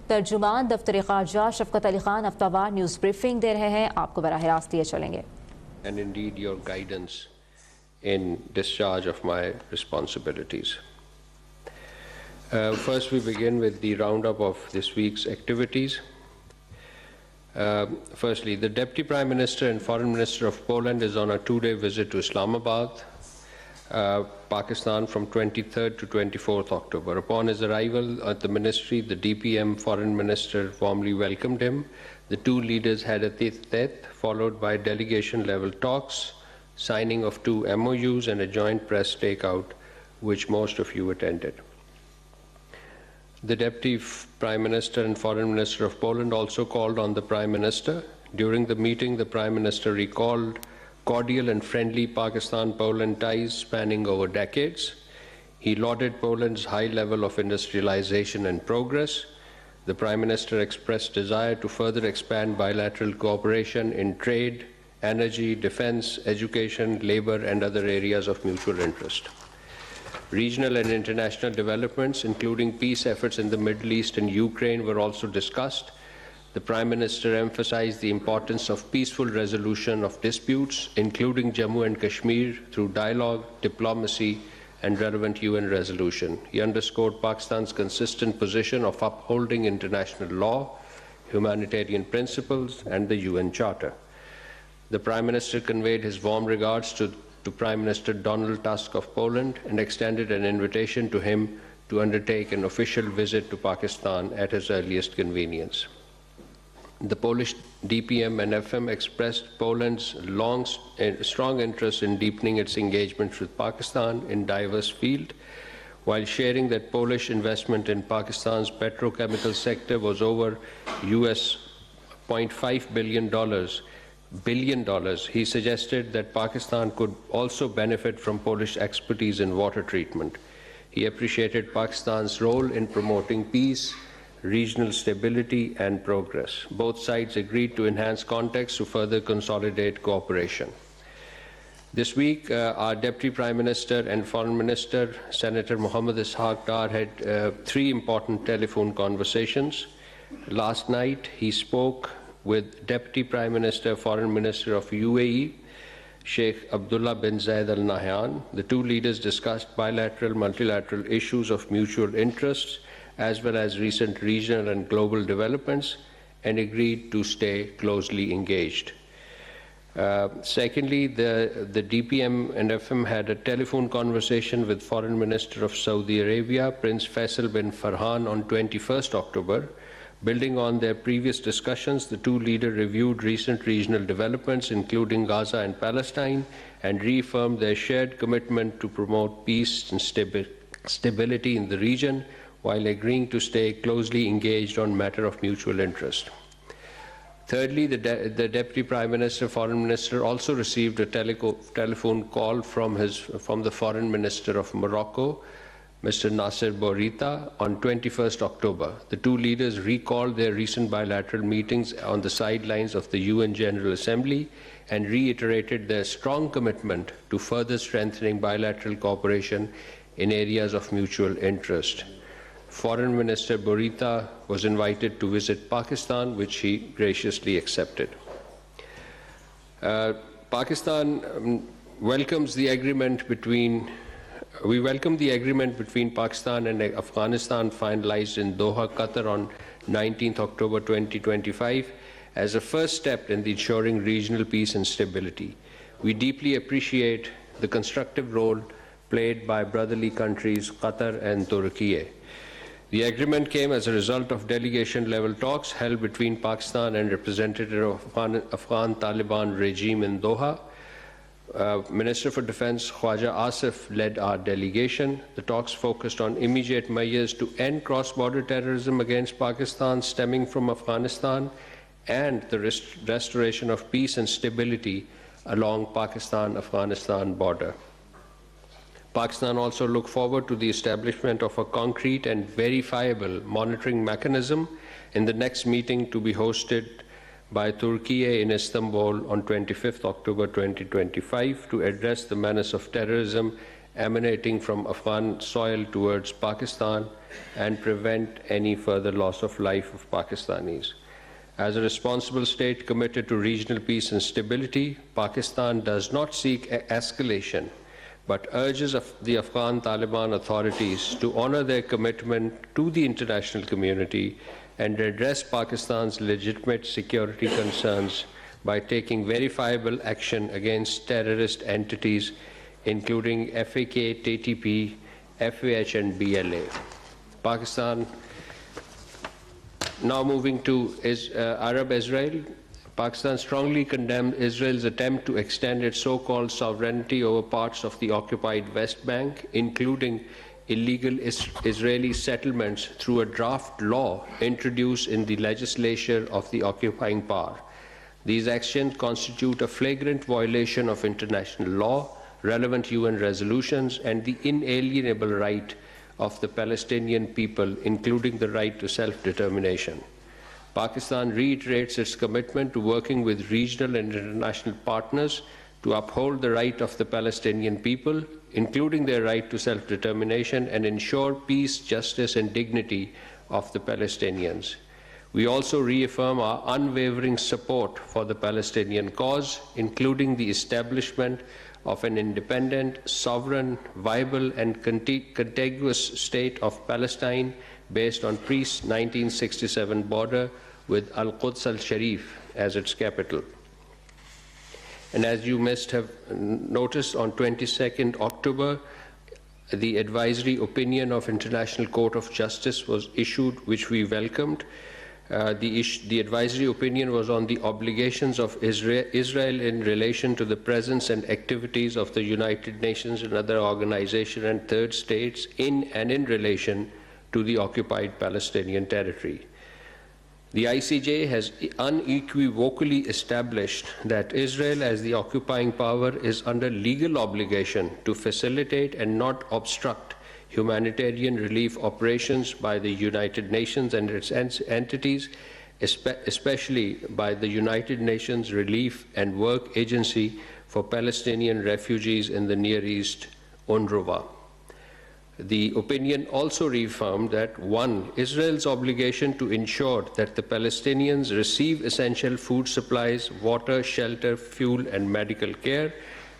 तर्जुमान दफ्तर ख़ारजा शफ़क़त Ali Khan हफ्तावार news briefing दे रहे हैं, आपको बराह रास्त दिए चलेंगे। And indeed your guidance in discharge of my responsibilities. First we begin with the roundup of this week's activities. Firstly, the Deputy Prime Minister and Foreign Minister of Poland is on a two-day visit to Islamabad, Pakistan from 23rd to 24th October. Upon his arrival at the ministry, the DPM Foreign Minister warmly welcomed him. The two leaders had a tete-a-tete, followed by delegation-level talks, signing of two MOUs and a joint press stakeout, which most of you attended. The Deputy Prime Minister and Foreign Minister of Poland also called on the Prime Minister. During the meeting, the Prime Minister recalled cordial and friendly Pakistan-Poland ties spanning over decades. He lauded Poland's high level of industrialization and progress. The Prime Minister expressed desire to further expand bilateral cooperation in trade, energy, defense, education, labor, and other areas of mutual interest. Regional and international developments, including peace efforts in the Middle East and Ukraine, were also discussed. The Prime Minister emphasized the importance of peaceful resolution of disputes, including Jammu and Kashmir, through dialogue, diplomacy, and relevant UN resolution. He underscored Pakistan's consistent position of upholding international law, humanitarian principles, and the UN Charter. The Prime Minister conveyed his warm regards to Prime Minister Donald Tusk of Poland and extended an invitation to him to undertake an official visit to Pakistan at his earliest convenience. The Polish DPM and FM expressed Poland's strong interest in deepening its engagements with Pakistan in diverse fields, while sharing that Polish investment in Pakistan's petrochemical sector was over US $0.5 billion. He suggested that Pakistan could also benefit from Polish expertise in water treatment. He appreciated Pakistan's role in promoting peace, regional stability, and progress. Both sides agreed to enhance contacts to further consolidate cooperation. This week, our Deputy Prime Minister and Foreign Minister, Senator Mohammad Ishaq Dar, had three important telephone conversations. Last night, he spoke with Deputy Prime Minister, Foreign Minister of UAE, Sheikh Abdullah bin Zayed Al Nahyan. The two leaders discussed bilateral, multilateral issues of mutual interest, as well as recent regional and global developments, and agreed to stay closely engaged. Secondly, the DPM and FM had a telephone conversation with Foreign Minister of Saudi Arabia, Prince Faisal bin Farhan, on 21st October. Building on their previous discussions, the two leaders reviewed recent regional developments, including Gaza and Palestine, and reaffirmed their shared commitment to promote peace and stability in the region, while agreeing to stay closely engaged on matters of mutual interest. Thirdly, the Deputy Prime Minister, Foreign Minister, also received a telephone call from the Foreign Minister of Morocco, Mr. Nasser Bourita, on 21st October. The two leaders recalled their recent bilateral meetings on the sidelines of the UN General Assembly and reiterated their strong commitment to further strengthening bilateral cooperation in areas of mutual interest. Foreign Minister Bourita was invited to visit Pakistan, which he graciously accepted. Pakistan welcomes the agreement between We welcome the agreement between Pakistan and Afghanistan finalized in Doha, Qatar on 19th October 2025 as a first step in ensuring regional peace and stability. We deeply appreciate the constructive role played by brotherly countries Qatar and Turkey. The agreement came as a result of delegation-level talks held between Pakistan and representative of Afghan Taliban regime in Doha. Minister for Defense Khwaja Asif led our delegation. The talks focused on immediate measures to end cross-border terrorism against Pakistan stemming from Afghanistan and the restoration of peace and stability along Pakistan-Afghanistan border. Pakistan also looked forward to the establishment of a concrete and verifiable monitoring mechanism in the next meeting to be hosted by Turkey in Istanbul on 25th October 2025 to address the menace of terrorism emanating from Afghan soil towards Pakistan and prevent any further loss of life of Pakistanis. As a responsible state committed to regional peace and stability, Pakistan does not seek escalation, but urges the Afghan Taliban authorities to honor their commitment to the international community and address Pakistan's legitimate security concerns by taking verifiable action against terrorist entities, including FAK, TTP, FAH, and BLA. Pakistan. Now moving to Arab Israel. Pakistan strongly condemned Israel's attempt to extend its so-called sovereignty over parts of the occupied West Bank, including illegal Israeli settlements, through a draft law introduced in the legislature of the occupying power. These actions constitute a flagrant violation of international law, relevant UN resolutions, and the inalienable right of the Palestinian people, including the right to self-determination. Pakistan reiterates its commitment to working with regional and international partners to uphold the right of the Palestinian people, including their right to self-determination, and ensure peace, justice, and dignity of the Palestinians. We also reaffirm our unwavering support for the Palestinian cause, including the establishment of an independent, sovereign, viable, and contiguous state of Palestine based on pre-1967 border with Al-Quds al-Sharif as its capital. And as you must have noticed, on 22nd October, the advisory opinion of International Court of Justice was issued, which we welcomed. The advisory opinion was on the obligations of Israel in relation to the presence and activities of the United Nations and other organizations and third states in relation to the occupied Palestinian territory. The ICJ has unequivocally established that Israel, as the occupying power, is under legal obligation to facilitate and not obstruct humanitarian relief operations by the United Nations and its entities, especially by the United Nations Relief and Work Agency for Palestinian Refugees in the Near East, UNRWA. The opinion also reaffirmed that 1. Israel's obligation to ensure that the Palestinians receive essential food supplies, water, shelter, fuel, and medical care,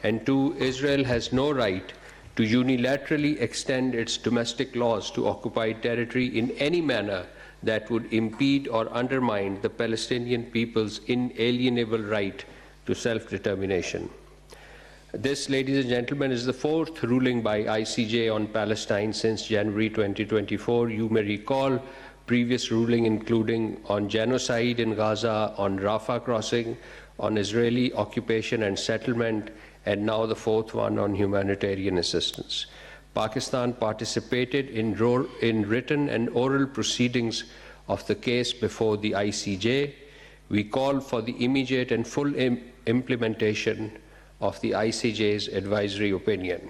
and 2. Israel has no right to unilaterally extend its domestic laws to occupied territory in any manner that would impede or undermine the Palestinian people's inalienable right to self-determination. This, ladies and gentlemen, is the fourth ruling by ICJ on Palestine since January 2024. You may recall previous ruling including on genocide in Gaza, on Rafah crossing, on Israeli occupation and settlement, and now the fourth one on humanitarian assistance. Pakistan participated in written and oral proceedings of the case before the ICJ. We call for the immediate and full implementation of the ICJ's advisory opinion.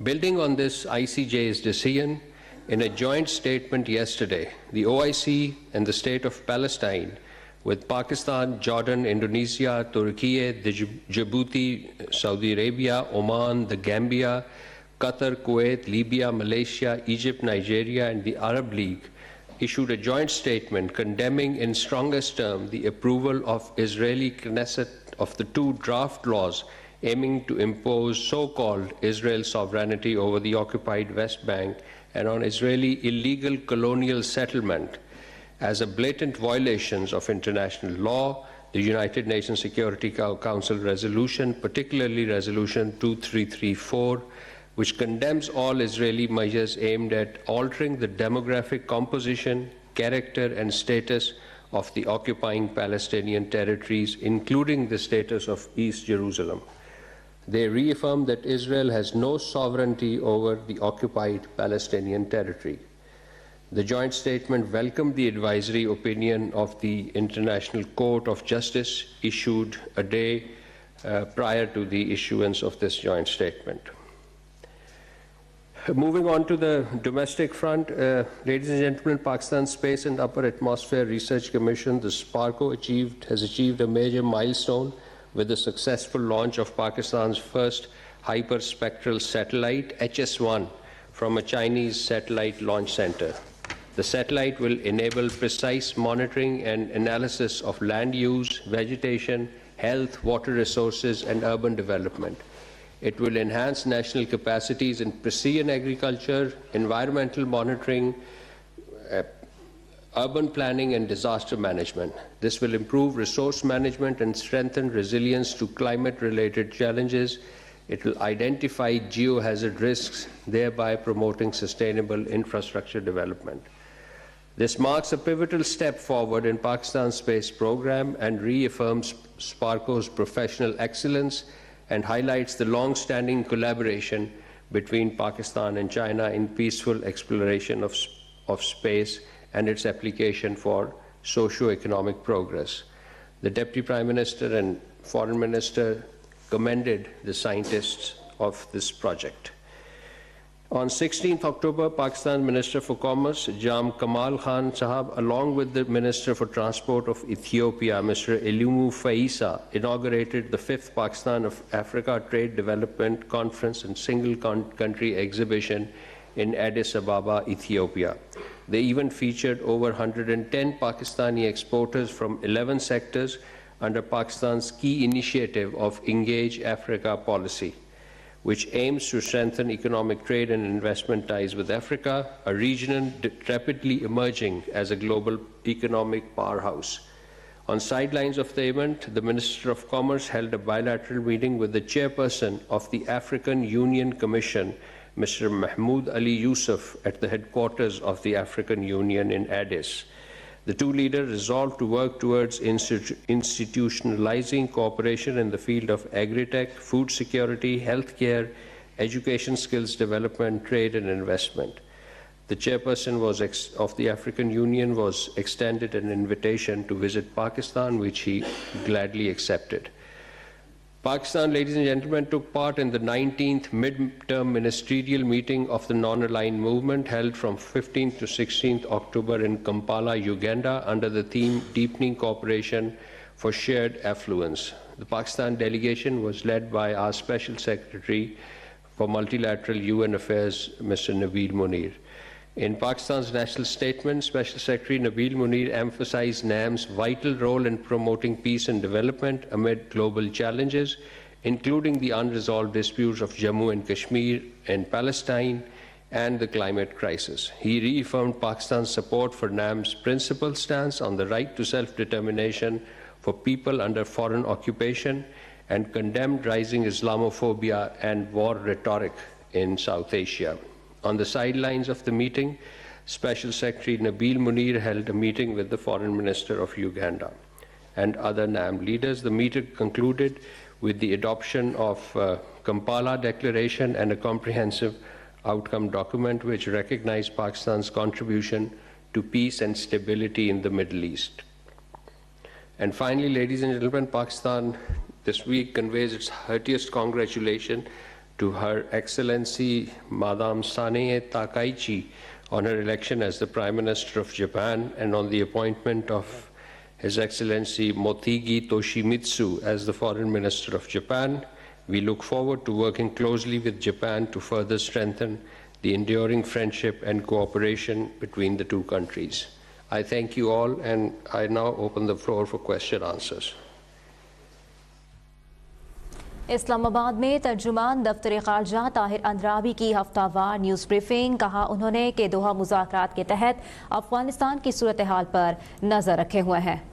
Building on this ICJ's decision, in a joint statement yesterday, the OIC and the State of Palestine, with Pakistan, Jordan, Indonesia, Turkey, Djibouti, Saudi Arabia, Oman, the Gambia, Qatar, Kuwait, Libya, Malaysia, Egypt, Nigeria, and the Arab League, issued a joint statement condemning in strongest terms the approval of Israeli Knesset of the 2 draft laws aiming to impose so-called Israel sovereignty over the occupied West Bank and on Israeli illegal colonial settlement as a blatant violations of international law, the United Nations Security Council resolution, particularly Resolution 2334, which condemns all Israeli measures aimed at altering the demographic composition, character, and status of the occupying Palestinian territories, including the status of East Jerusalem. They reaffirm that Israel has no sovereignty over the occupied Palestinian territory. The joint statement welcomed the advisory opinion of the International Court of Justice issued a day prior to the issuance of this joint statement. Moving on to the domestic front, ladies and gentlemen, Pakistan's Space and Upper Atmosphere Research Commission, the SPARCO, has achieved a major milestone with the successful launch of Pakistan's first hyperspectral satellite HS-1 from a Chinese satellite launch center. The satellite will enable precise monitoring and analysis of land use, vegetation, health, water resources, and urban development. It will enhance national capacities in precision agriculture, environmental monitoring, urban planning, and disaster management. This will improve resource management and strengthen resilience to climate-related challenges. It will identify geohazard risks, thereby promoting sustainable infrastructure development. This marks a pivotal step forward in Pakistan's space program and reaffirms SPARCO's professional excellence and highlights the long-standing collaboration between Pakistan and China in peaceful exploration of space and its application for socio-economic progress. The Deputy Prime Minister and Foreign Minister commended the scientists of this project. On 16th October, Pakistan's Minister for Commerce, Jam Kamal Khan Sahab, along with the Minister for Transport of Ethiopia, Mr. Elumu Faisa, inaugurated the 5th Pakistan of Africa Trade Development Conference and Single Country Exhibition in Addis Ababa, Ethiopia. The event featured over 110 Pakistani exporters from 11 sectors under Pakistan's key initiative of Engage Africa policy, which aims to strengthen economic trade and investment ties with Africa, a region rapidly emerging as a global economic powerhouse. On sidelines of the event, the Minister of Commerce held a bilateral meeting with the chairperson of the African Union Commission, Mr. Mahmoud Ali Yusuf, at the headquarters of the African Union in Addis. The two leaders resolved to work towards institutionalizing cooperation in the field of agri-tech, food security, healthcare, education skills development, trade and investment. The chairperson of the African Union was extended an invitation to visit Pakistan, which he gladly accepted. Pakistan, ladies and gentlemen, took part in the 19th mid-term ministerial meeting of the Non-Aligned Movement held from 15th to 16th October in Kampala, Uganda, under the theme Deepening Cooperation for Shared Affluence. The Pakistan delegation was led by our Special Secretary for Multilateral UN Affairs, Mr. Nabil Munir. In Pakistan's national statement, Special Secretary Nabil Munir emphasized NAM's vital role in promoting peace and development amid global challenges, including the unresolved disputes of Jammu and Kashmir and Palestine and the climate crisis. He reaffirmed Pakistan's support for NAM's principled stance on the right to self-determination for people under foreign occupation and condemned rising Islamophobia and war rhetoric in South Asia. On the sidelines of the meeting, Special Secretary Nabil Munir held a meeting with the Foreign Minister of Uganda and other NAM leaders. The meeting concluded with the adoption of Kampala Declaration and a comprehensive outcome document which recognized Pakistan's contribution to peace and stability in the Middle East. And finally, ladies and gentlemen, Pakistan this week conveys its heartiest congratulations to Her Excellency Madame Saneh Takaichi on her election as the Prime Minister of Japan and on the appointment of His Excellency Motegi Toshimitsu as the Foreign Minister of Japan. We look forward to working closely with Japan to further strengthen the enduring friendship and cooperation between the two countries. I thank you all, and I now open the floor for question answers. Islamabad में तर्जुमान दफ्तर ख़ारजा ताहिर अंद्राबी की हफ्तावार news briefing. कहा उन्होंने कि दोहा मुज़ाकरात के तहत अफ़गानिस्तान की सूरत हाल पर नज़र रखे हुए हैं।